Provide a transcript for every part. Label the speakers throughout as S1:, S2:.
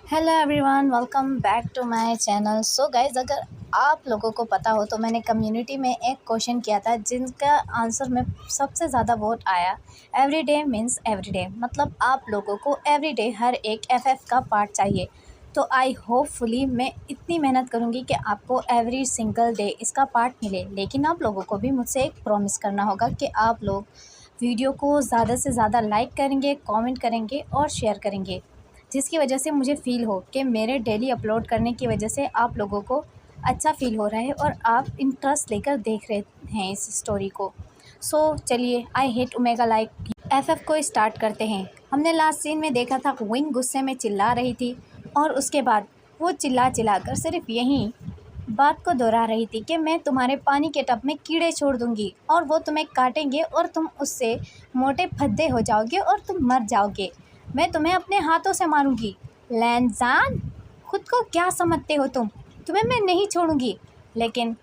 S1: Hello everyone, welcome back to my channel. So guys, अगर आप लोगों को पता हो तो मैंने कम्युनिटी में एक क्वेश्चन किया था जिनका आंसर में सबसे ज़्यादा वोट आया। एवरीडे मीन्स एवरीडे, मतलब आप लोगों को एवरीडे हर एक एफएफ का पार्ट चाहिए। तो आई होपफुली मैं इतनी मेहनत करूँगी कि आपको एवरी सिंगल डे इसका पार्ट मिले। लेकिन आप लोगों को भी मुझसे एक प्रॉमिस करना होगा कि आप लोग वीडियो को ज़्यादा से ज़्यादा लाइक करेंगे, कमेंट करेंगे और शेयर करेंगे, जिसकी वजह से मुझे फ़ील हो कि मेरे डेली अपलोड करने की वजह से आप लोगों को अच्छा फ़ील हो रहा है और आप इंटरेस्ट लेकर देख रहे हैं इस स्टोरी को। सो चलिए, आई हेट ओमेगा लाइक एफएफ को स्टार्ट करते हैं। हमने लास्ट सीन में देखा था विंग गुस्से में चिल्ला रही थी और उसके बाद वो चिल्ला कर सिर्फ यही बात को दोहरा रही थी कि मैं तुम्हारे पानी के टब में कीड़े छोड़ दूंगी और वो तुम्हें काटेंगे और तुम उससे मोटे फद्दे हो जाओगे और तुम मर जाओगे। मैं तुम्हें अपने हाथों से मारूंगी। लैनजान, खुद को क्या समझते हो तुम? तुम्हें मैं नहीं छोड़ूंगी। लेकिन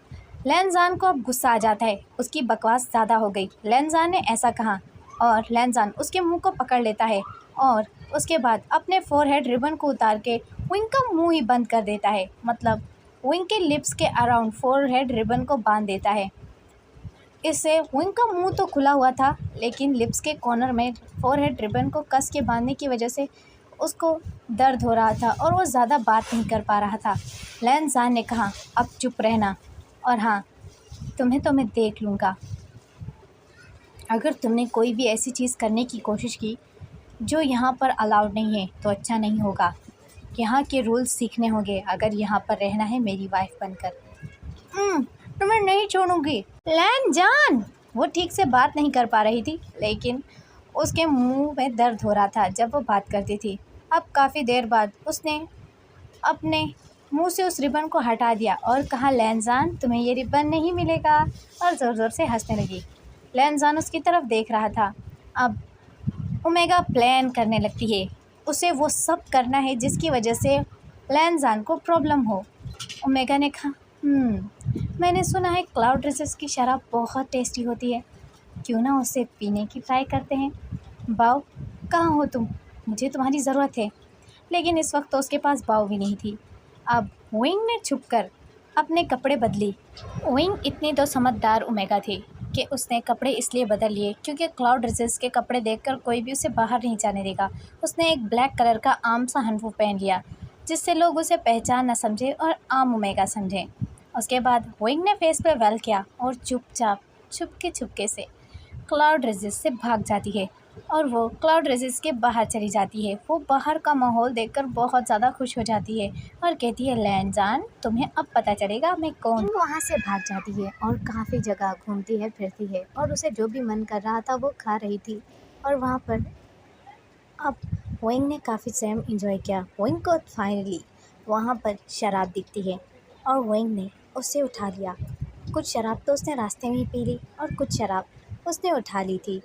S1: लैनजान को अब गुस्सा आ जाता है, उसकी बकवास ज़्यादा हो गई। लैनजान ने ऐसा कहा और लैनजान उसके मुंह को पकड़ लेता है और उसके बाद अपने फोरहेड रिबन को उतार के विंग का मुंह ही बंद कर देता है। मतलब विंग के लिप्स के अराउंड फोरहेड रिबन को बांध देता है। इससे विंग का मुंह तो खुला हुआ था, लेकिन लिप्स के कॉर्नर में फोरहेड रिबन को कस के बांधने की वजह से उसको दर्द हो रहा था और वो ज़्यादा बात नहीं कर पा रहा था। लैनजान ने कहा, अब चुप रहना और हाँ, तुम्हें तो मैं देख लूँगा। अगर तुमने कोई भी ऐसी चीज़ करने की कोशिश की जो यहाँ पर अलाउड नहीं है तो अच्छा नहीं होगा। यहाँ के रूल्स सीखने होंगे अगर यहाँ पर रहना है मेरी वाइफ बनकर। तुम्हें नहीं छोड़ूंगी लैनजान। वो ठीक से बात नहीं कर पा रही थी, लेकिन उसके मुंह में दर्द हो रहा था जब वो बात करती थी। अब काफ़ी देर बाद उसने अपने मुंह से उस रिबन को हटा दिया और कहा, लैनजान तुम्हें ये रिबन नहीं मिलेगा, और ज़ोर ज़ोर से हंसने लगी। लैनजान उसकी तरफ देख रहा था। अब ओमेगा प्लान करने लगती है, उसे वो सब करना है जिसकी वजह से लैनजान को प्रॉब्लम हो। ओमेगा ने कहा, मैंने सुना है क्लाउड रिसेस की शराब बहुत टेस्टी होती है, क्यों ना उसे पीने की ट्राई करते हैं। बाव, कहाँ हो तुम? मुझे तुम्हारी ज़रूरत है। लेकिन इस वक्त तो उसके पास बाव भी नहीं थी। अब विंग ने छुपकर अपने कपड़े बदली। विंग इतनी तो समझदार ओमेगा थी कि उसने कपड़े इसलिए बदल लिए क्योंकि क्लाउड रिसेस के कपड़े देखकर कोई भी उसे बाहर नहीं जाने देगा। उसने एक ब्लैक कलर का आम सा हनफू पहन लिया जिससे लोग उसे पहचान न समझे और आम ओमेगा समझें। उसके बाद विंग ने फेस पे वेल किया और चुपचाप छुपके से क्लाउड रेजिस से भाग जाती है और वो क्लाउड रेजिस के बाहर चली जाती है। वो बाहर का माहौल देखकर बहुत ज़्यादा खुश हो जाती है और कहती है, लैनजान तुम्हें अब पता चलेगा मैं कौन। वहाँ से भाग जाती है और काफ़ी जगह घूमती है, फिरती है और उसे जो भी मन कर रहा था वो खा रही थी। और वहाँ पर अब विंग ने काफ़ी टाइम इंजॉय किया। विंग को फाइनली वहाँ पर शराब दिखती है और विंग ने उसे उठा लिया। कुछ शराब तो उसने रास्ते में ही पी ली और कुछ शराब उसने उठा ली थी।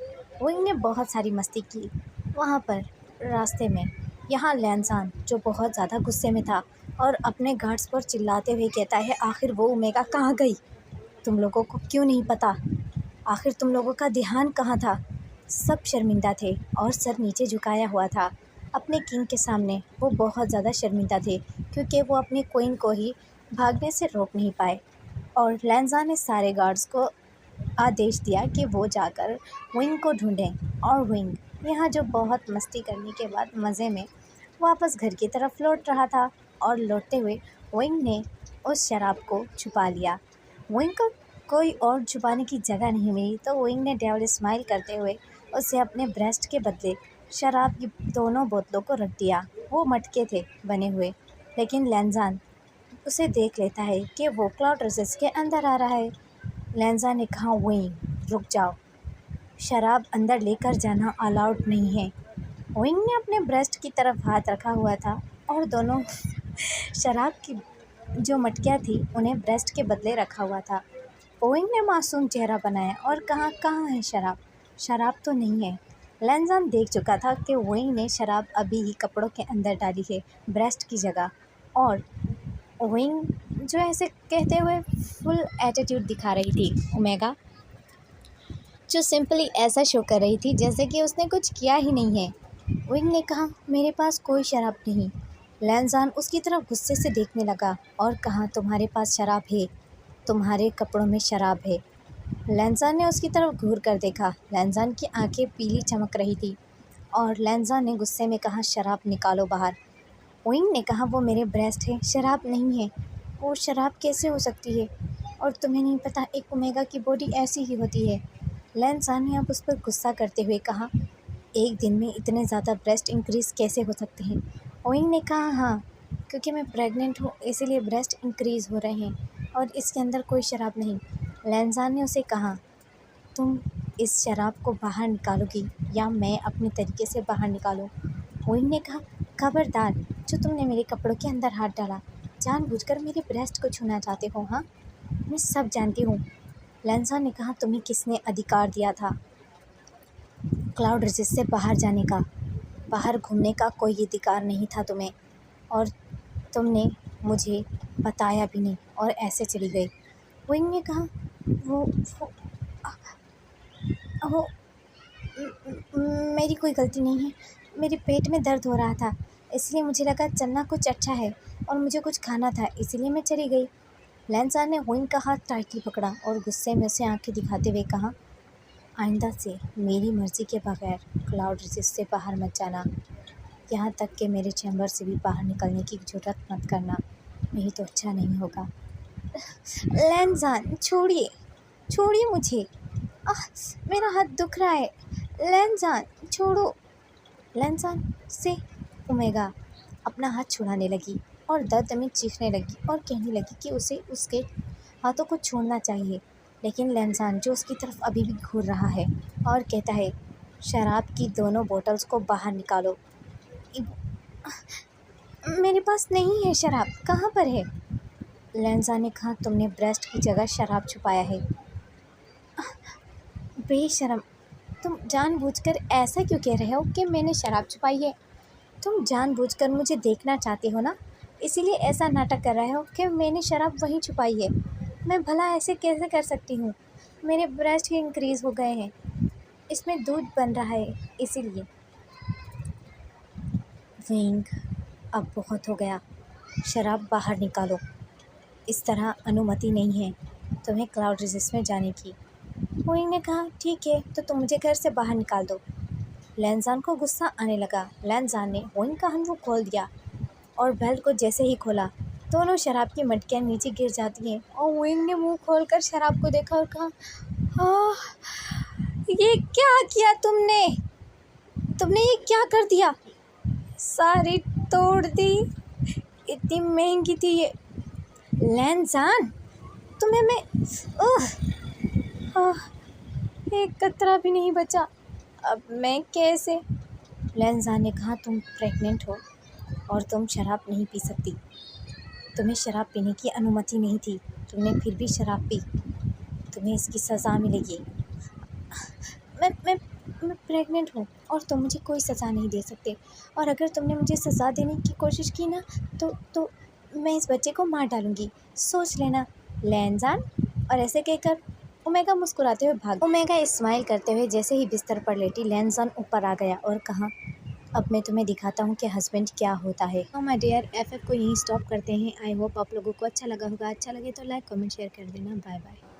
S1: विंग ने बहुत सारी मस्ती की वहाँ पर रास्ते में। यहाँ लैनजान जो बहुत ज़्यादा गुस्से में था और अपने गार्ड्स पर चिल्लाते हुए कहता है, आखिर वो ओमेगा कहाँ गई? तुम लोगों को क्यों नहीं पता? आखिर तुम लोगों का ध्यान कहाँ था? सब शर्मिंदा थे और सर नीचे झुकाया हुआ था अपने किंग के सामने। वो बहुत ज़्यादा शर्मिंदा थे क्योंकि वो अपनी क्वीन को ही भागने से रोक नहीं पाए। और लैनजान ने सारे गार्ड्स को आदेश दिया कि वो जाकर विंग को ढूंढें और विंग यहाँ जो बहुत मस्ती करने के बाद मज़े में वापस घर की तरफ लौट रहा था और लौटते हुए विंग ने उस शराब को छुपा लिया। विंग को कोई और छुपाने की जगह नहीं मिली तो विंग ने डेविल स्माइल करते हुए उसे अपने ब्रेस्ट के बदले शराब की दोनों बोतलों को रख दिया। वो मटके थे बने हुए, लेकिन लैनजान उसे देख लेता है कि वो क्लाउड रेजिस के अंदर आ रहा है। लैनजान ने कहा, विंग रुक जाओ, शराब अंदर लेकर जाना अलाउड नहीं है। विंग ने अपने ब्रेस्ट की तरफ हाथ रखा हुआ था और दोनों शराब की जो मटकियाँ थी उन्हें ब्रेस्ट के बदले रखा हुआ था। विंग ने मासूम चेहरा बनाया और कहा, कहाँ है शराब? शराब तो नहीं है। लैनजान देख चुका था कि विंग ने शराब अभी ही कपड़ों के अंदर डाली है ब्रेस्ट की जगह। और विंग जो ऐसे कहते हुए फुल एटीट्यूड दिखा रही थी ओमेगा, जो सिंपली ऐसा शो कर रही थी जैसे कि उसने कुछ किया ही नहीं है। विंग ने कहा, मेरे पास कोई शराब नहीं। लैनजान उसकी तरफ गुस्से से देखने लगा और कहा, तुम्हारे पास शराब है, तुम्हारे कपड़ों में शराब है। लैनजान ने उसकी तरफ घूर कर देखा। लैनजान की आंखें पीली चमक रही थी और लैनजान ने गुस्से में कहा, शराब निकालो बाहर। ओइंग ने कहा, वो मेरे ब्रेस्ट है, शराब नहीं है। वो शराब कैसे हो सकती है? और तुम्हें नहीं पता, एक ओमेगा की बॉडी ऐसी ही होती है। लैनजान ने अब उस पर गुस्सा करते हुए कहा, एक दिन में इतने ज़्यादा ब्रेस्ट इंक्रीज़ कैसे हो सकते हैं? ओइंग ने कहा, हाँ, क्योंकि मैं प्रेग्नेंट हूँ इसीलिए ब्रेस्ट इंक्रीज़ हो रहे हैं और इसके अंदर कोई शराब नहीं। लैनजान ने उसे कहा, तुम इस शराब को बाहर निकालोगी या मैं अपने तरीके से बाहर निकालूं? ओइंग ने कहा, खबरदार, जो तुमने मेरे कपड़ों के अंदर हाथ डाला, जानबूझकर मेरे ब्रेस्ट को छूना चाहते हो? हाँ, मैं सब जानती हूँ। लैनजान ने कहा, तुम्हें किसने अधिकार दिया था क्लाउड रिज से बाहर जाने का? बाहर घूमने का कोई अधिकार नहीं था तुम्हें, और तुमने मुझे बताया भी नहीं और ऐसे चली गई। ओइंग ने कहा, वो वो मेरी कोई गलती नहीं है। मेरे पेट में दर्द हो रहा था, इसलिए मुझे लगा चलना कुछ अच्छा है और मुझे कुछ खाना था, इसीलिए मैं चली गई। लैनजान ने ओइंग का हाथ टाइटली पकड़ा और गुस्से में उसे आंखें दिखाते हुए कहा, आइंदा से मेरी मर्ज़ी के बगैर क्लाउड रिज से बाहर मत जाना, यहाँ तक कि मेरे चैम्बर से भी बाहर निकलने की जुर्रत मत करना, नहीं तो अच्छा नहीं होगा। लैनजान, छोड़िए, छोड़िए मुझे, मेरा हाथ दुख रहा है। लैनजान, छोड़ो। लैनजान से ओमेगा अपना हाथ छुड़ाने लगी और दर्द में चीखने लगी और कहने लगी कि उसे उसके हाथों को छोड़ना चाहिए। लेकिन लैनजान, जो उसकी तरफ अभी भी घूर रहा है और कहता है, शराब की दोनों बोतल्स को बाहर निकालो। मेरे पास नहीं है शराब, कहाँ पर है? लैनजान ने कहा, तुमने ब्रेस्ट की जगह शराब छुपाया है। बेशरम, तुम जानबूझकर ऐसा क्यों कह रहे हो कि मैंने शराब छुपाई है? तुम जानबूझकर मुझे देखना चाहते हो ना, इसीलिए ऐसा नाटक कर रहे हो कि मैंने शराब वहीं छुपाई है। मैं भला ऐसे कैसे कर सकती हूँ? मेरे ब्रेस्ट इंक्रीज़ हो गए हैं, इसमें दूध बन रहा है इसीलिए। विंग, अब बहुत हो गया, शराब बाहर निकालो। इस तरह अनुमति नहीं है तुम्हें क्लाउड रिज में जाने की। विंग ने कहा, ठीक है, तो तुम मुझे घर से बाहर निकाल दो। लैनजान को गुस्सा आने लगा। लैनजान ने विंग का मुंह खोल दिया और बेल्ट को जैसे ही खोला, दोनों शराब की मटकियाँ नीचे गिर जाती हैं और विंग ने मुंह खोलकर शराब को देखा और कहा, ये क्या किया तुमने? तुमने ये क्या कर दिया? सारी तोड़ दी, इतनी महंगी थी ये। लैनजान, तुम्हें मैं एक कतरा भी नहीं बचा, अब मैं कैसे? लैनजान ने कहा, तुम प्रेग्नेंट हो और तुम शराब नहीं पी सकती। तुम्हें शराब पीने की अनुमति नहीं थी, तुमने फिर भी शराब पी, तुम्हें इसकी सज़ा मिलेगी। मैं प्रेग्नेंट हूँ और तुम मुझे कोई सज़ा नहीं दे सकते, और अगर तुमने मुझे सज़ा देने की कोशिश की ना तो मैं इस बच्चे को मार डालूँगी, सोच लेना। लैनजान, और ऐसे कहकर ओमेगा मुस्कुराते हुए भाग। ओमेगा स्माइल करते हुए जैसे ही बिस्तर पर लेटी, लैनजान ऊपर आ गया और कहा, अब मैं तुम्हें दिखाता हूँ कि हस्बैंड क्या होता है। तो माय डियर, एफएफ को यहीं स्टॉप करते हैं। आई होप आप लोगों को अच्छा लगा होगा। अच्छा लगे तो लाइक कमेंट शेयर कर देना। Bye bye.